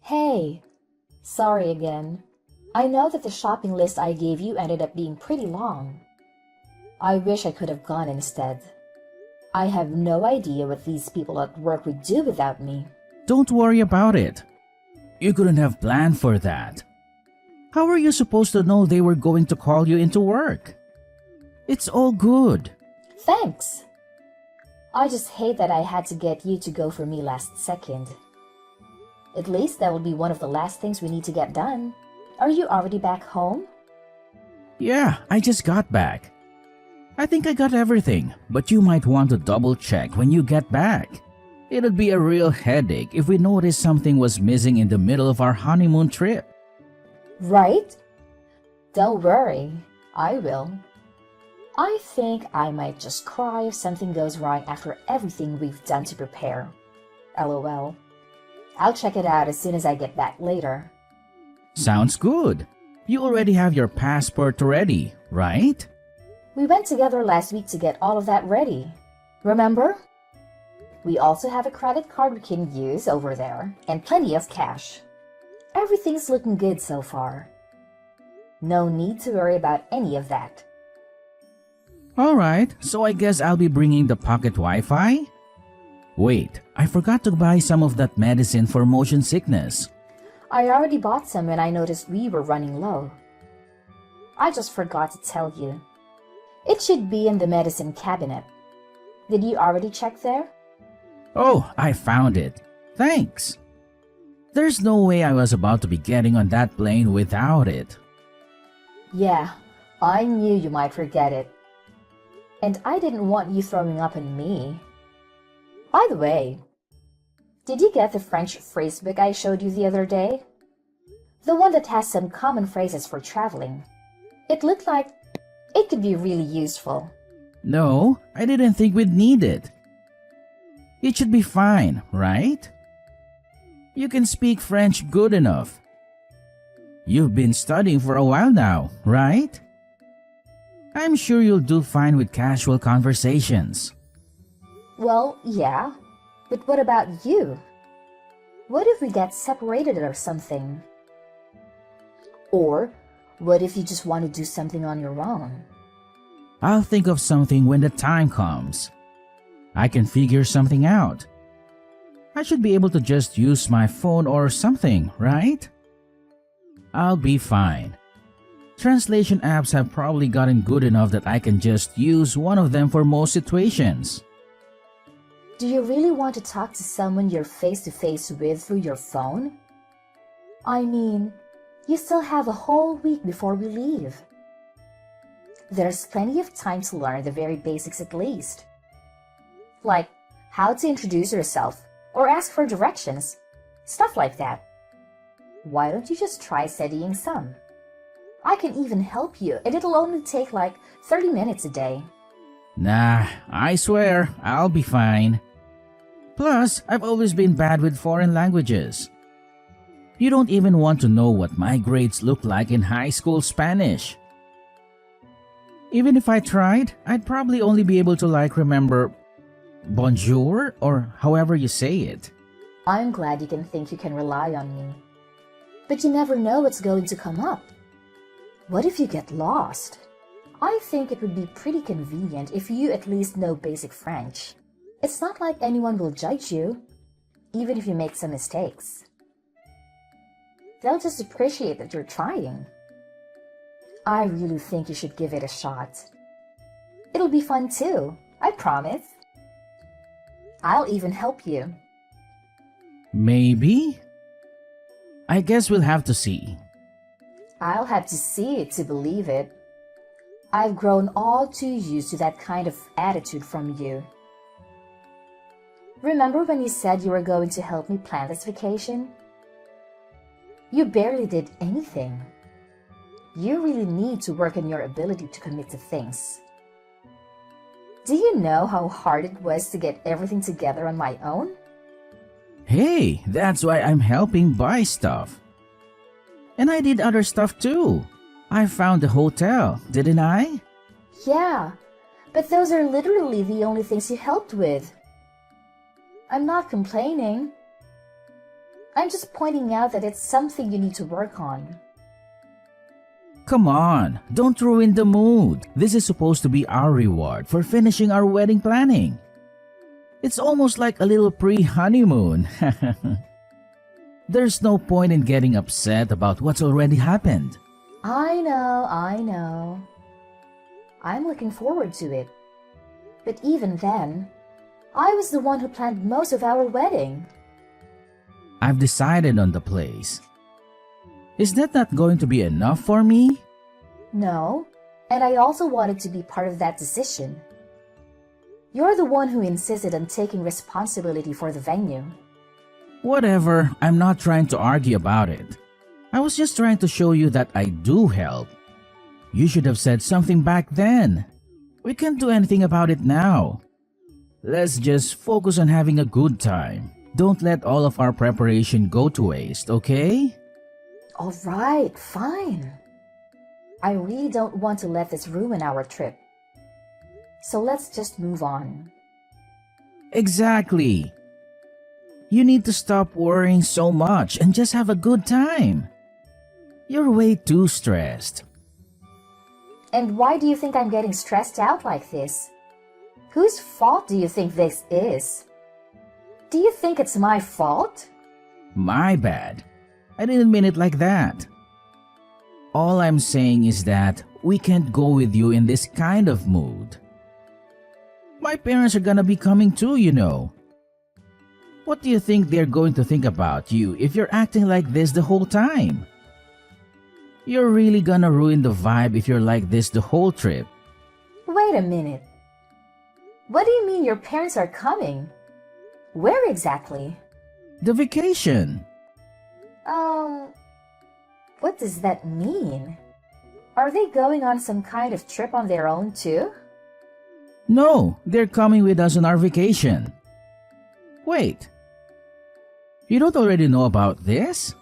Hey, sorry again. I know that the shopping list I gave you ended up being pretty long. I wish I could have gone instead. I have no idea what these people at work would do without me. Don't worry about it. You couldn't have planned for that. How were you supposed to know they were going to call you into work? It's all good. Thanks. I just hate that I had to get you to go for me last second. At least that will be one of the last things we need to get done. Are you already back home? Yeah, I just got back. I think I got everything, but you might want to double check when you get back. It'd be a real headache if we noticed something was missing in the middle of our honeymoon trip. Right? Don't worry, I will. I think I might just cry if something goes wrong after everything we've done to prepare. LOL. I'll check it out as soon as I get back later. Sounds good. You already have your passport ready, right? We went together last week to get all of that ready. Remember? We also have a credit card we can use over there and plenty of cash. Everything's looking good so far. No need to worry about any of that. Alright, so I guess I'll be bringing the pocket Wi-Fi? Wait, I forgot to buy some of that medicine for motion sickness. I already bought some when I noticed we were running low. I just forgot to tell you. It should be in the medicine cabinet. Did you already check there? Oh, I found it. Thanks. There's no way I was about to be getting on that plane without it. Yeah, I knew you might forget it. And I didn't want you throwing up on me. By the way, did you get the French phrasebook I showed you the other day? The one that has some common phrases for traveling. It looked like it could be really useful. No, I didn't think we'd need it. It should be fine, right? You can speak French good enough. You've been studying for a while now, right? I'm sure you'll do fine with casual conversations. Well, yeah, but what about you? What if we get separated or something? Or what if you just want to do something on your own? I'll think of something when the time comes. I can figure something out. I should be able to just use my phone or something, right? I'll be fine. Translation apps have probably gotten good enough that I can just use one of them for most situations. Do you really want to talk to someone you're face to face with through your phone? I mean, you still have a whole week before we leave. There's plenty of time to learn the very basics at least. Like how to introduce yourself or ask for directions, stuff like that. Why don't you just try studying some? I can even help you, and it'll only take like 30 minutes a day. Nah, I swear, I'll be fine. Plus, I've always been bad with foreign languages. You don't even want to know what my grades look like in high school Spanish. Even if I tried, I'd probably only be able to remember bonjour or however you say it. I'm glad you can think you can rely on me. But you never know what's going to come up. What if you get lost? I think it would be pretty convenient if you at least know basic French. It's not like anyone will judge you, even if you make some mistakes. They'll just appreciate that you're trying. I really think you should give it a shot. It'll be fun too, I promise. I'll even help you. Maybe? I guess we'll have to see. I'll have to see it to believe it. I've grown all too used to that kind of attitude from you. Remember when you said you were going to help me plan this vacation? You barely did anything. You really need to work on your ability to commit to things. Do you know how hard it was to get everything together on my own? Hey, that's why I'm helping buy stuff. And I did other stuff too. I found the hotel, didn't I? Yeah, but those are literally the only things you helped with. I'm not complaining. I'm just pointing out that it's something you need to work on. Come on, don't ruin the mood. This is supposed to be our reward for finishing our wedding planning. It's almost like a little pre-honeymoon. There's no point in getting upset about what's already happened. I know. I'm looking forward to it. But even then, I was the one who planned most of our wedding. I've decided on the place. Is that not going to be enough for me? No, and I also wanted to be part of that decision. You're the one who insisted on taking responsibility for the venue. Whatever, I'm not trying to argue about it. I was just trying to show you that I do help. You should have said something back then. We can't do anything about it now. Let's just focus on having a good time. Don't let all of our preparation go to waste, okay? All right, fine. I really don't want to let this ruin our trip. So let's just move on. Exactly. You need to stop worrying so much and just have a good time. You're way too stressed. And why do you think I'm getting stressed out like this? Whose fault do you think this is? Do you think it's my fault? My bad. I didn't mean it like that. All I'm saying is that we can't go with you in this kind of mood. My parents are gonna be coming too, you know. What do you think they're going to think about you if you're acting like this the whole time? You're really gonna ruin the vibe if you're like this the whole trip. Wait a minute. What do you mean your parents are coming? Where exactly? The vacation. What does that mean? Are they going on some kind of trip on their own too? No, they're coming with us on our vacation. Wait. You don't already know about this?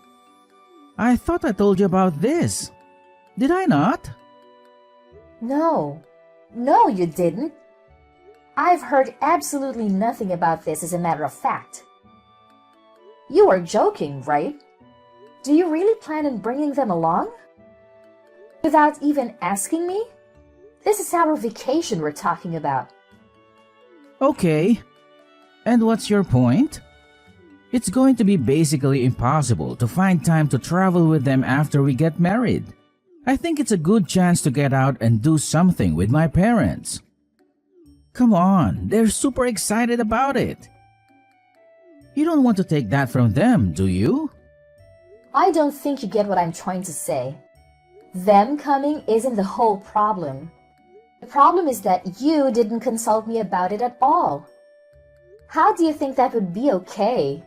I thought I told you about this. Did I not? No, you didn't. I've heard absolutely nothing about this, as a matter of fact. You are joking, right? Do you really plan on bringing them along? Without even asking me? This is our vacation we're talking about. Okay. And what's your point? It's going to be basically impossible to find time to travel with them after we get married. I think it's a good chance to get out and do something with my parents. Come on, they're super excited about it. You don't want to take that from them, do you? I don't think you get what I'm trying to say. Them coming isn't the whole problem. The problem is that you didn't consult me about it at all. How do you think that would be okay?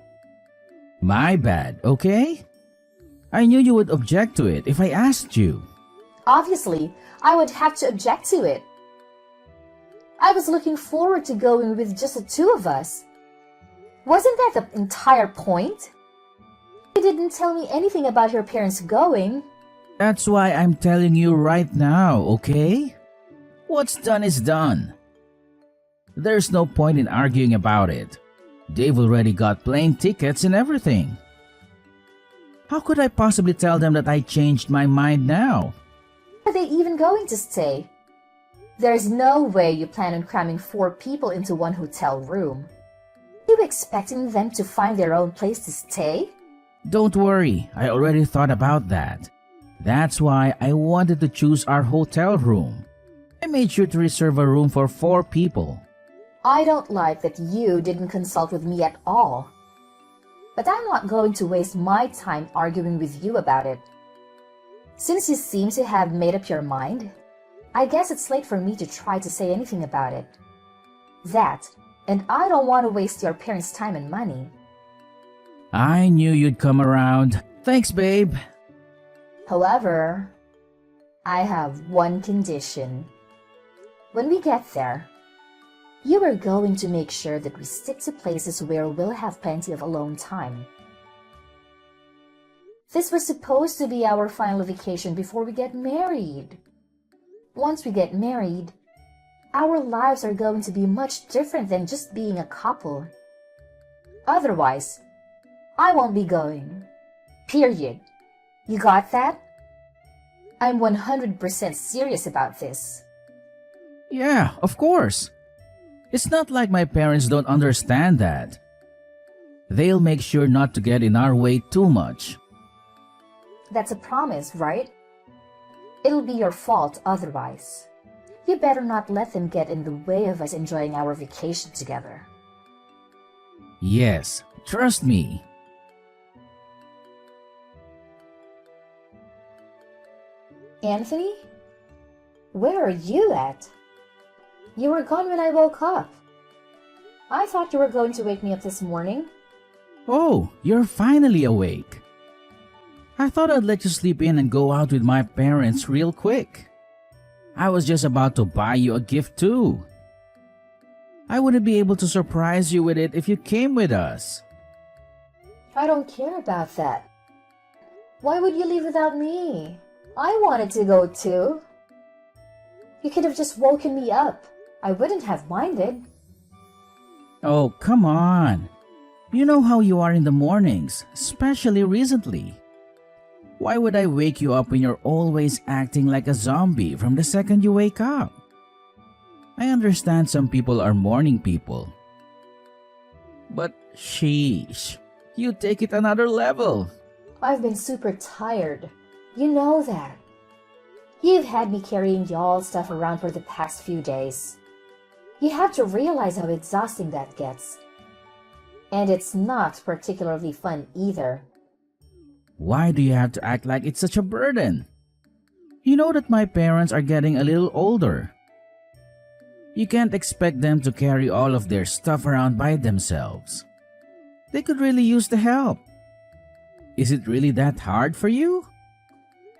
My bad, okay? I knew you would object to it if I asked you. Obviously, I would have to object to it. I was looking forward to going with just the two of us. Wasn't that the entire point? You didn't tell me anything about your parents going. That's why I'm telling you right now, okay? What's done is done. There's no point in arguing about it. They've already got plane tickets and everything. How could I possibly tell them that I changed my mind now? Are they even going to stay? There's no way you plan on cramming 4 people into one hotel room. Are you expecting them to find their own place to stay? Don't worry, I already thought about that. That's why I wanted to choose our hotel room. I made sure to reserve a room for 4 people. I don't like that you didn't consult with me at all. But I'm not going to waste my time arguing with you about it. Since you seem to have made up your mind, I guess it's late for me to try to say anything about it. That, and I don't want to waste your parents' time and money. I knew you'd come around. Thanks, babe. However, I have one condition. When we get there, you are going to make sure that we stick to places where we'll have plenty of alone time. This was supposed to be our final vacation before we get married. Once we get married, our lives are going to be much different than just being a couple. Otherwise, I won't be going. Period. You got that? I'm 100% serious about this. Yeah, of course. It's not like my parents don't understand that. They'll make sure not to get in our way too much. That's a promise, right? It'll be your fault otherwise. You better not let them get in the way of us enjoying our vacation together. Yes, trust me. Anthony? Where are you at? You were gone when I woke up. I thought you were going to wake me up this morning. Oh, you're finally awake. I thought I'd let you sleep in and go out with my parents real quick. I was just about to buy you a gift too. I wouldn't be able to surprise you with it if you came with us. I don't care about that. Why would you leave without me? I wanted to go too. You could have just woken me up. I wouldn't have minded. Oh, come on. You know how you are in the mornings, especially recently. Why would I wake you up when you're always acting like a zombie from the second you wake up? I understand some people are morning people. But sheesh, you take it another level. I've been super tired. You know that. You've had me carrying y'all's stuff around for the past few days. You have to realize how exhausting that gets. And it's not particularly fun either. Why do you have to act like it's such a burden? You know that my parents are getting a little older. You can't expect them to carry all of their stuff around by themselves. They could really use the help. Is it really that hard for you?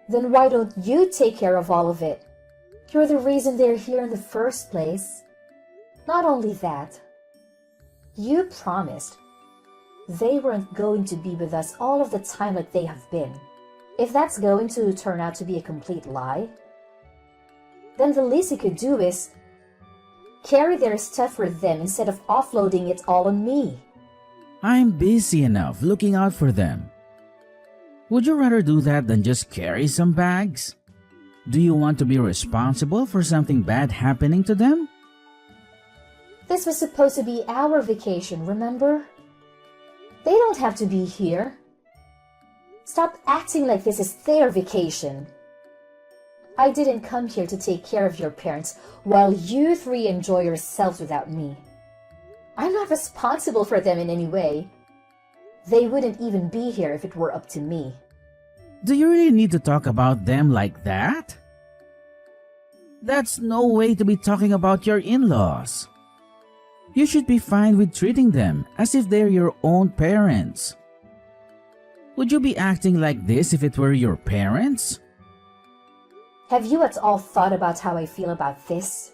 Then why don't you take care of all of it? You're the reason they're here in the first place. Not only that, you promised they weren't going to be with us all of the time like they have been. If that's going to turn out to be a complete lie, then the least you could do is carry their stuff for them instead of offloading it all on me. I'm busy enough looking out for them. Would you rather do that than just carry some bags? Do you want to be responsible for something bad happening to them? This was supposed to be our vacation, remember? They don't have to be here. Stop acting like this is their vacation. I didn't come here to take care of your parents while you three enjoy yourselves without me. I'm not responsible for them in any way. They wouldn't even be here if it were up to me. Do you really need to talk about them like that? That's no way to be talking about your in-laws. You should be fine with treating them as if they're your own parents. Would you be acting like this if it were your parents? Have you at all thought about how I feel about this?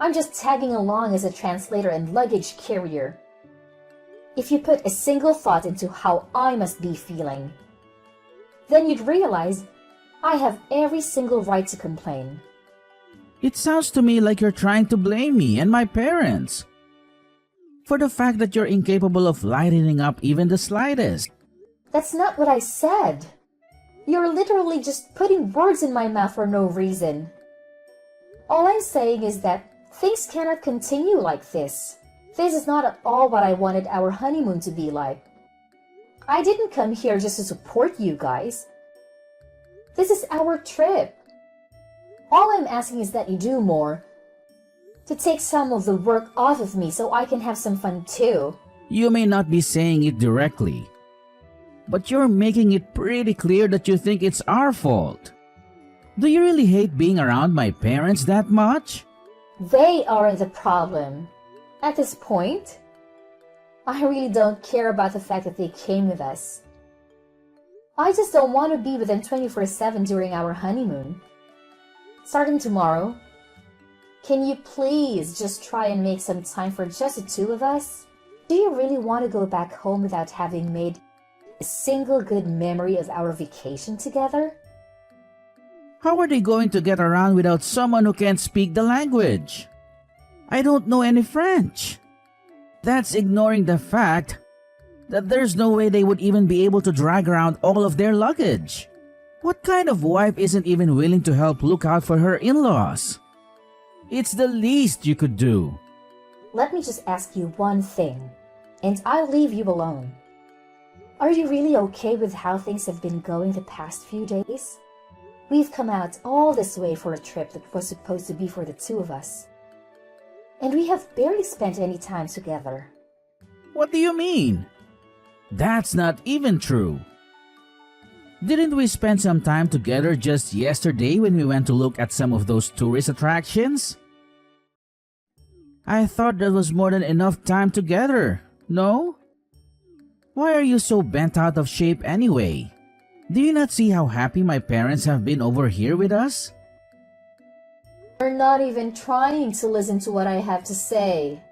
I'm just tagging along as a translator and luggage carrier. If you put a single thought into how I must be feeling, then you'd realize I have every single right to complain. It sounds to me like you're trying to blame me and my parents for the fact that you're incapable of lightening up even the slightest. That's not what I said. You're literally just putting words in my mouth for no reason. All I'm saying is that things cannot continue like this. This is not at all what I wanted our honeymoon to be like. I didn't come here just to support you guys. This is our trip. All I'm asking is that you do more to take some of the work off of me so I can have some fun too. You may not be saying it directly, but you're making it pretty clear that you think it's our fault. Do you really hate being around my parents that much? They aren't the problem. At this point, I really don't care about the fact that they came with us. I just don't want to be with them 24/7 during our honeymoon. Starting tomorrow, can you please just try and make some time for just the two of us? Do you really want to go back home without having made a single good memory of our vacation together? How are they going to get around without someone who can't speak the language? I don't know any French. That's ignoring the fact that there's no way they would even be able to drag around all of their luggage. What kind of wife isn't even willing to help look out for her in-laws? It's the least you could do. Let me just ask you one thing, and I'll leave you alone. Are you really okay with how things have been going the past few days? We've come out all this way for a trip that was supposed to be for the two of us. And we have barely spent any time together. What do you mean? That's not even true. Didn't we spend some time together just yesterday when we went to look at some of those tourist attractions? I thought that was more than enough time together, no? Why are you so bent out of shape anyway? Do you not see how happy my parents have been over here with us? You're not even trying to listen to what I have to say.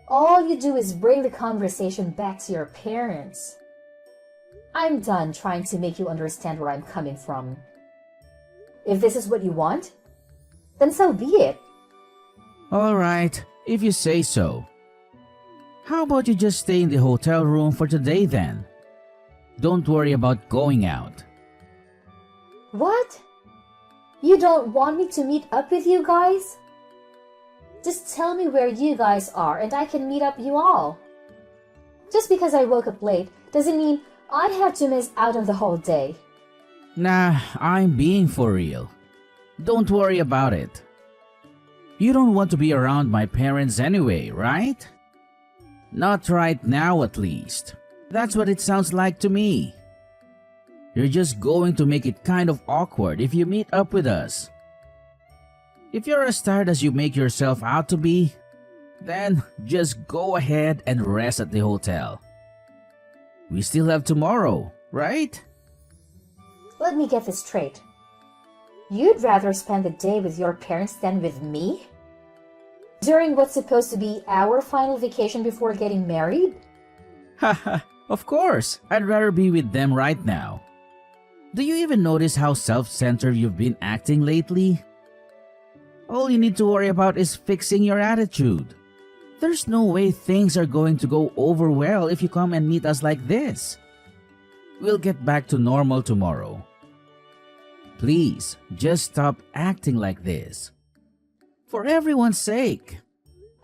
All you do is bring the conversation back to your parents. I'm done trying to make you understand where I'm coming from. If this is what you want, then so be it. All right, if you say so. How about you just stay in the hotel room for today then? Don't worry about going out. What? You don't want me to meet up with you guys? Just tell me where you guys are and I can meet up you all. Just because I woke up late doesn't mean I have to miss out on the whole day. Nah, I'm being for real. Don't worry about it. You don't want to be around my parents anyway, right? Not right now at least. That's what it sounds like to me. You're just going to make it kind of awkward if you meet up with us. If you're as tired as you make yourself out to be, then just go ahead and rest at the hotel. We still have tomorrow, right? Let me get this straight. You'd rather spend the day with your parents than with me? During what's supposed to be our final vacation before getting married? Haha, of course, I'd rather be with them right now. Do you even notice how self-centered you've been acting lately? All you need to worry about is fixing your attitude. There's no way things are going to go over well if you come and meet us like this. We'll get back to normal tomorrow. Please, just stop acting like this. For everyone's sake.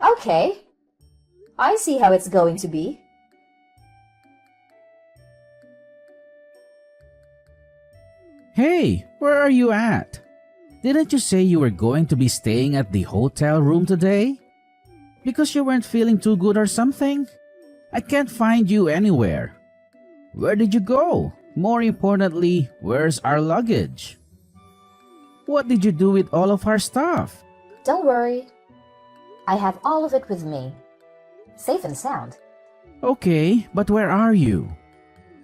Okay. I see how it's going to be. Hey, where are you at? Didn't you say you were going to be staying at the hotel room today? Because you weren't feeling too good or something? I can't find you anywhere. Where did you go? More importantly, where's our luggage? What did you do with all of our stuff? Don't worry. I have all of it with me. Safe and sound. Okay, but where are you?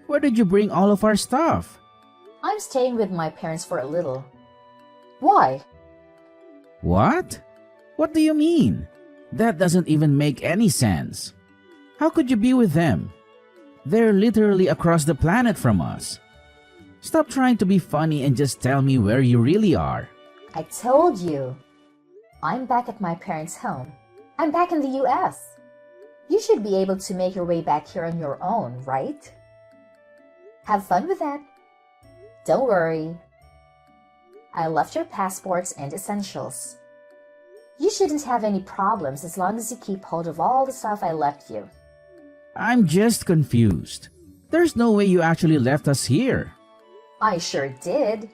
Where did you bring all of our stuff? I'm staying with my parents for a little. Why? What? What do you mean? That doesn't even make any sense. How could you be with them? They're literally across the planet from us. Stop trying to be funny and just tell me where you really are. I told you. I'm back at my parents' home. I'm back in the US. You should be able to make your way back here on your own, right? Have fun with that. Don't worry. I left your passports and essentials. You shouldn't have any problems as long as you keep hold of all the stuff I left you. I'm just confused. There's no way you actually left us here. I sure did.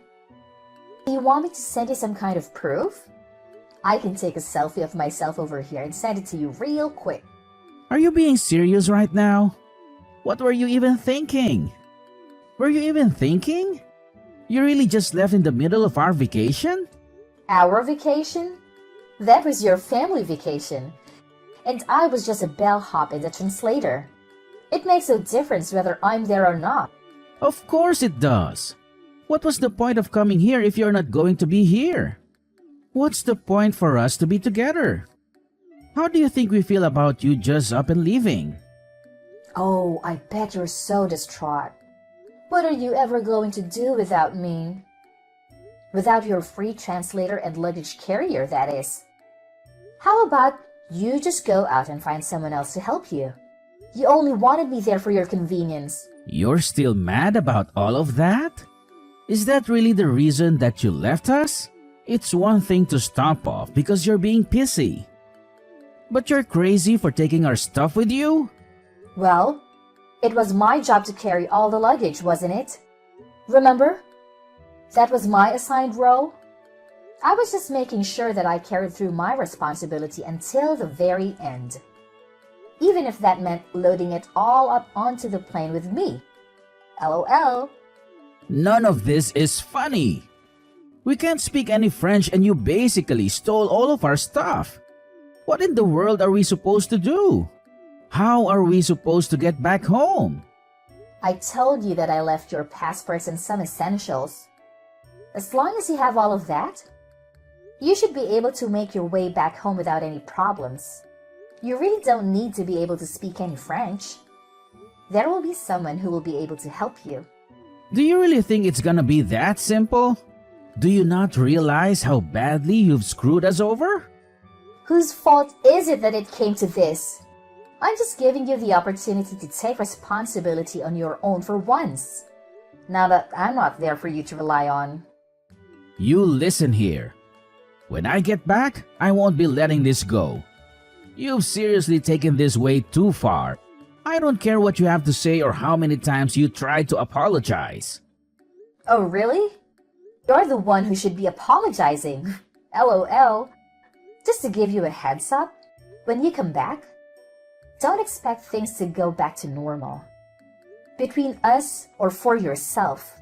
Do you want me to send you some kind of proof? I can take a selfie of myself over here and send it to you real quick. Are you being serious right now? What were you even thinking? Were you even thinking? You really just left in the middle of our vacation? Our vacation? That was your family vacation. And I was just a bellhop and a translator. It makes no difference whether I'm there or not. Of course it does. What was the point of coming here if you're not going to be here? What's the point for us to be together? How do you think we feel about you just up and leaving? Oh, I bet you're so distraught. What are you ever going to do without me? Without your free translator and luggage carrier, that is. How about you just go out and find someone else to help you? You only wanted me there for your convenience. You're still mad about all of that? Is that really the reason that you left us? It's one thing to stomp off because you're being pissy. But you're crazy for taking our stuff with you? Well, it was my job to carry all the luggage, wasn't it? Remember? That was my assigned role. I was just making sure that I carried through my responsibility until the very end. Even if that meant loading it all up onto the plane with me. LOL. None of this is funny. We can't speak any French and you basically stole all of our stuff. What in the world are we supposed to do? How are we supposed to get back home? I told you that I left your passports and some essentials. As long as you have all of that, you should be able to make your way back home without any problems. You really don't need to be able to speak any French. There will be someone who will be able to help you. Do you really think it's gonna be that simple? Do you not realize how badly you've screwed us over? Whose fault is it that it came to this? I'm just giving you the opportunity to take responsibility on your own for once. Now that I'm not there for you to rely on. You listen here. When I get back, I won't be letting this go. You've seriously taken this way too far. I don't care what you have to say or how many times you try to apologize. Oh, really? You're the one who should be apologizing. LOL. Just to give you a heads up, when you come back, don't expect things to go back to normal. Between us or for yourself.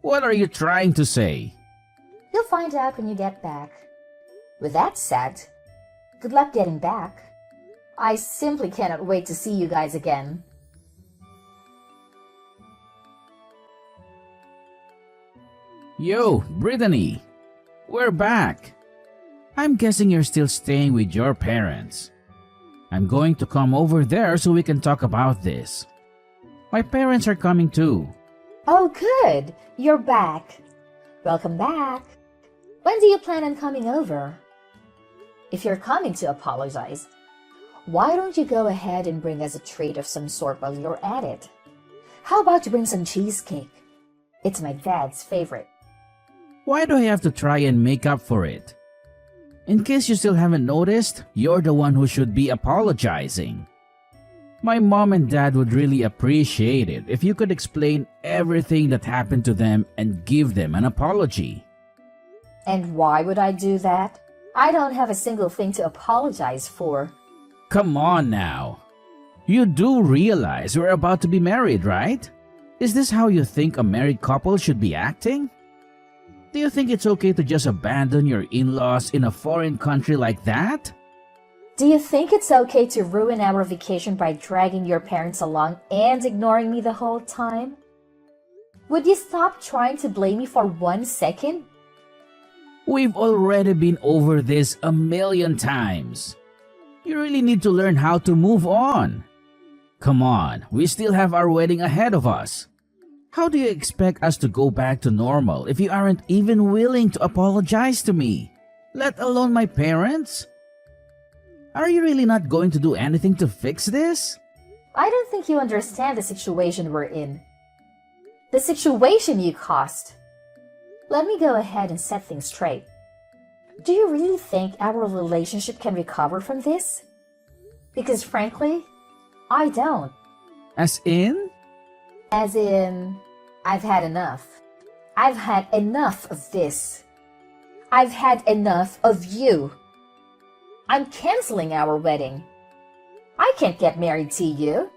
What are you trying to say? You'll find out when you get back. With that said, good luck getting back. I simply cannot wait to see you guys again. Yo, Brittany. We're back. I'm guessing you're still staying with your parents. I'm going to come over there so we can talk about this. My parents are coming too. Oh, good. You're back. Welcome back. When do you plan on coming over? If you're coming to apologize, why don't you go ahead and bring us a treat of some sort while you're at it? How about you bring some cheesecake? It's my dad's favorite. Why do I have to try and make up for it? In case you still haven't noticed, you're the one who should be apologizing. My mom and dad would really appreciate it if you could explain everything that happened to them and give them an apology. And why would I do that? I don't have a single thing to apologize for. Come on now. You do realize we're about to be married, right? Is this how you think a married couple should be acting? Do you think it's okay to just abandon your in-laws in a foreign country like that? Do you think it's okay to ruin our vacation by dragging your parents along and ignoring me the whole time? Would you stop trying to blame me for 1 second? We've already been over this a million times. You really need to learn how to move on. Come on, we still have our wedding ahead of us. How do you expect us to go back to normal if you aren't even willing to apologize to me, let alone my parents? Are you really not going to do anything to fix this? I don't think you understand the situation we're in. The situation you caused. Let me go ahead and set things straight. Do you really think our relationship can recover from this? Because frankly, I don't. As in? As in, I've had enough. I've had enough of this. I've had enough of you. I'm canceling our wedding. I can't get married to you.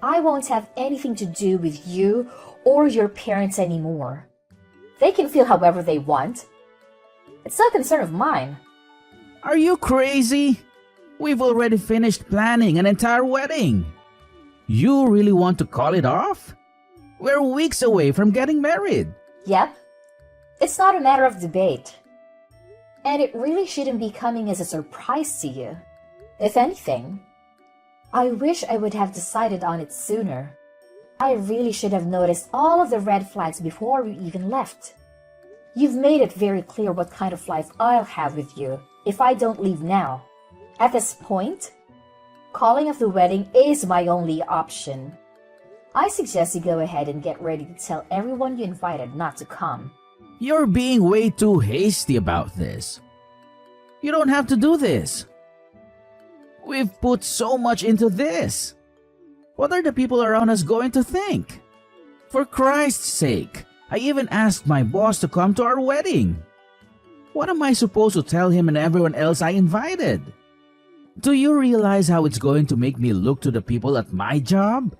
I won't have anything to do with you or your parents anymore. They can feel however they want. It's no concern of mine. Are you crazy? We've already finished planning an entire wedding. You really want to call it off? We're weeks away from getting married. Yep. It's not a matter of debate. And it really shouldn't be coming as a surprise to you. If anything, I wish I would have decided on it sooner. I really should have noticed all of the red flags before we even left. You've made it very clear what kind of life I'll have with you if I don't leave now. At this point, Calling off the wedding is my only option. I suggest you go ahead and get ready to tell everyone you invited not to come. You're being way too hasty about this. You don't have to do this. We've put so much into this. What are the people around us going to think? For Christ's sake, I even asked my boss to come to our wedding. What am I supposed to tell him and everyone else I invited? Do you realize how it's going to make me look to the people at my job?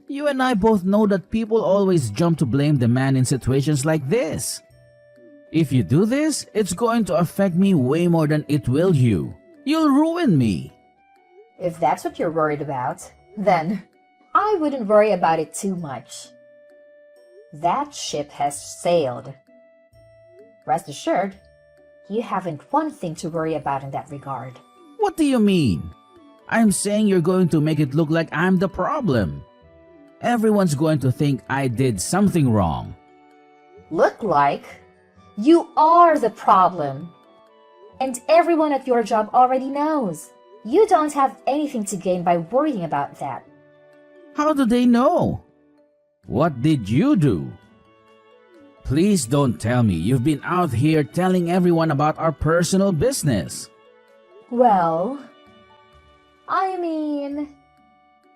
You and I both know that people always jump to blame the man in situations like this. If you do this, it's going to affect me way more than it will you. You'll ruin me. If that's what you're worried about, then I wouldn't worry about it too much. That ship has sailed. Rest assured, you haven't one thing to worry about in that regard. What do you mean? I'm saying you're going to make it look like I'm the problem. Everyone's going to think I did something wrong. Look like you are the problem. And everyone at your job already knows. You don't have anything to gain by worrying about that. How do they know? What did you do? Please don't tell me you've been out here telling everyone about our personal business. Well, I mean,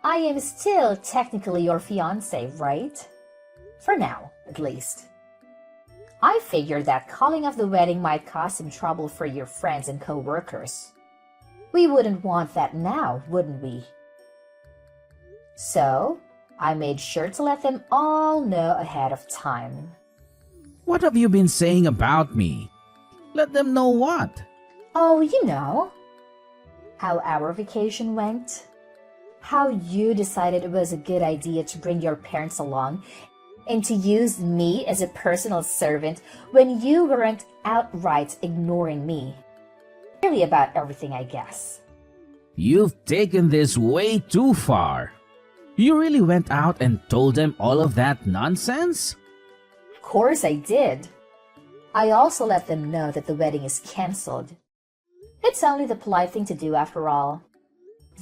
I am still technically your fiancé, right? For now, at least. I figured that calling off the wedding might cause some trouble for your friends and co-workers. We wouldn't want that now, wouldn't we? So, I made sure to let them all know ahead of time. What have you been saying about me? Let them know what? Oh, you know. How our vacation went. How you decided it was a good idea to bring your parents along and to use me as a personal servant when you weren't outright ignoring me. Really about everything, I guess. You've taken this way too far. You really went out and told them all of that nonsense? Of course I did. I also let them know that the wedding is cancelled. It's only the polite thing to do after all.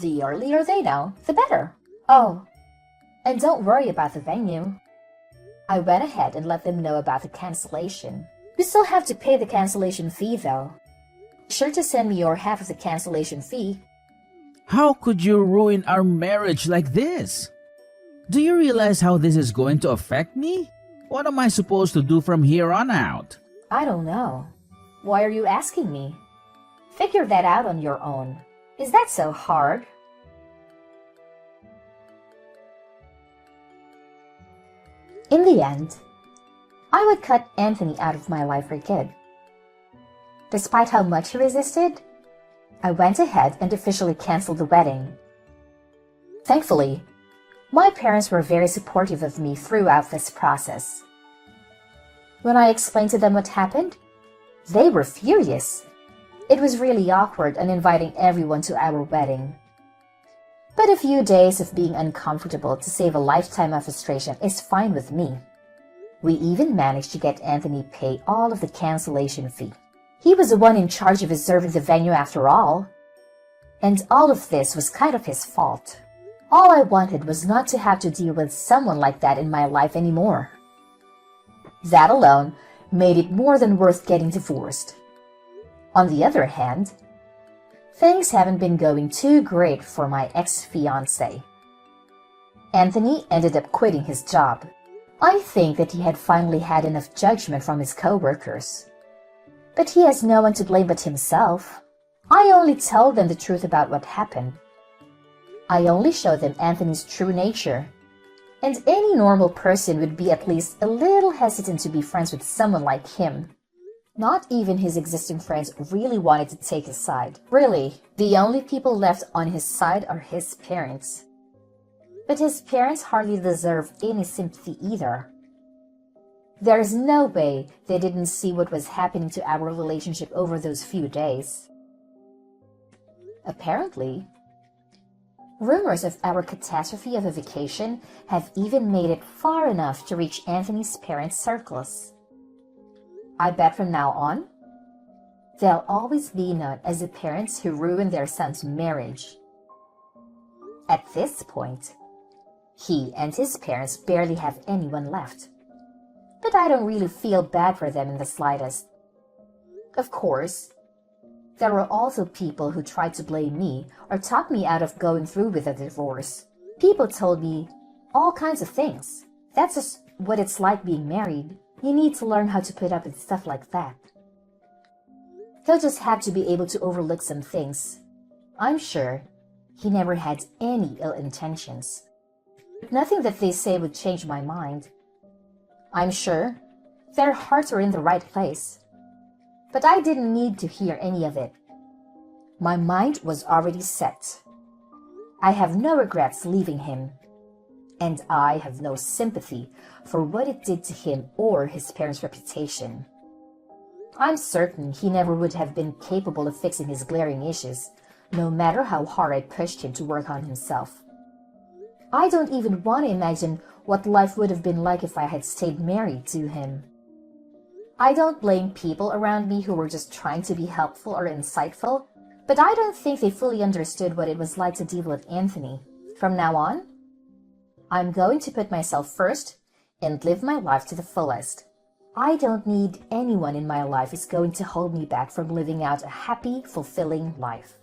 The earlier they know, the better. Oh, and don't worry about the venue. I went ahead and let them know about the cancellation. You still have to pay the cancellation fee though. Be sure to send me your half of the cancellation fee. How could you ruin our marriage like this? Do you realize how this is going to affect me? What am I supposed to do from here on out? I don't know. Why are you asking me? Figure that out on your own. Is that so hard? In the end, I would cut Anthony out of my life for good. Despite how much he resisted, I went ahead and officially canceled the wedding. Thankfully, my parents were very supportive of me throughout this process. When I explained to them what happened, they were furious. It was really awkward uninviting everyone to our wedding. But a few days of being uncomfortable to save a lifetime of frustration is fine with me. We even managed to get Anthony pay all of the cancellation fee. He was the one in charge of reserving the venue after all. And all of this was kind of his fault. All I wanted was not to have to deal with someone like that in my life anymore. That alone made it more than worth getting divorced. On the other hand, things haven't been going too great for my ex-fiancé. Anthony ended up quitting his job. I think that he had finally had enough judgment from his co-workers. But he has no one to blame but himself. I only told them the truth about what happened. I only showed them Anthony's true nature. And any normal person would be at least a little hesitant to be friends with someone like him. Not even his existing friends really wanted to take his side. Really, the only people left on his side are his parents. But his parents hardly deserve any sympathy either. There is no way they didn't see what was happening to our relationship over those few days. Apparently, rumors of our catastrophe of a vacation have even made it far enough to reach Anthony's parents' circles. I bet from now on, they'll always be known as the parents who ruined their son's marriage. At this point, he and his parents barely have anyone left. But I don't really feel bad for them in the slightest. Of course, there were also people who tried to blame me or talk me out of going through with a divorce. People told me all kinds of things. That's just what it's like being married. You need to learn how to put up with stuff like that. He'll just have to be able to overlook some things. I'm sure he never had any ill intentions. Nothing that they say would change my mind. I'm sure their hearts were in the right place. But I didn't need to hear any of it. My mind was already set. I have no regrets leaving him, and I have no sympathy for what it did to him or his parents' reputation. I'm certain he never would have been capable of fixing his glaring issues, no matter how hard I pushed him to work on himself. I don't even want to imagine what life would have been like if I had stayed married to him. I don't blame people around me who were just trying to be helpful or insightful, but I don't think they fully understood what it was like to deal with Anthony. From now on, I'm going to put myself first and live my life to the fullest. I don't need anyone in my life who's going to hold me back from living out a happy, fulfilling life.